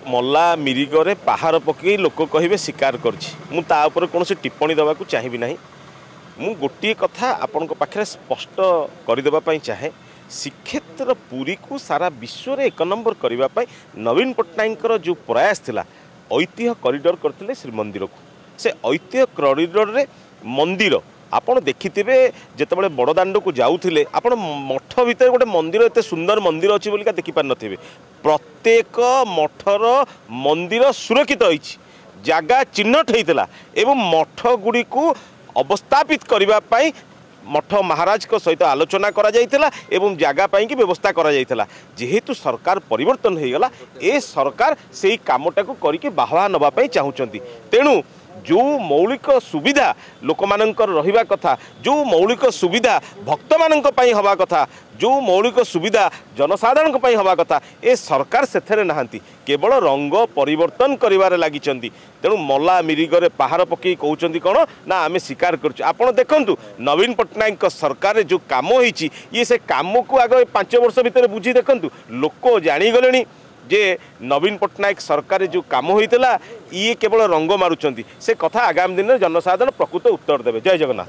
मल्ला मिरिगरे पहाड़ पकई लोक कहे शिकार कर कौन टिप्पणी देवा चाहिए ना। मु गोटे कथा आपण पाखे स्पष्ट करदेवाई चाहे श्रीक्षेत्र पुरी को सारा विश्व में 1 नंबर करने नवीन पट्टनायक जो प्रयास थिला ऐतिह्य कॉरिडोर करते श्रीमंदिर को से ऐतिह्य कॉरिडोर रे मंदिर आपण देखिथिबे जेतेबेले बड़दाण्ड को जाउथिले आपण मठ भितर गोटे मंदिर एते सुंदर मंदिर अछि बोलिका देखि पार नथिबे। प्रत्येक मठर मंदिर सुरक्षित होइछि जागा चिन्हट होइतला एवं मठ गुडी को अवस्थापित करबा पई मठ महाराज को सहित आलोचना करा जाइतला एवं जागा पाई की व्यवस्था करा जाइतला। जेहेतु सरकार परिवर्तन हो गला ए सरकार सेही कामटा को करिके बाहवा नबा पई चाहुचंती। तेणु जो मौलिक सुविधा लोक मानकर रहिबा कथा जो मौलिक सुविधा भक्त मानक पई हवा कथा जो मौलिक सुविधा जनसाधारण पई हवा कथा ए सरकार सेथरे नहांती केवल रंग परिवर्तन करिवारे लागिचंती। तेणु मल्ला मिरिगरे पहाड़ पकई कहउचंती कोन ना आमे स्वीकार करछु। आपण देखंतु नवीन पट्टनायक सरकार जो काम होईची ये से काम को आगे 5 वर्ष भितर बुझी देखंतु लोक जानी गलेनी जे नवीन पट्टनायक सरकार जो काम होइतला ये केवल रंग मारुचंती से कथा आगामी दिन में जनसाधारण प्रकृत उत्तर देवे। जय जगन्नाथ।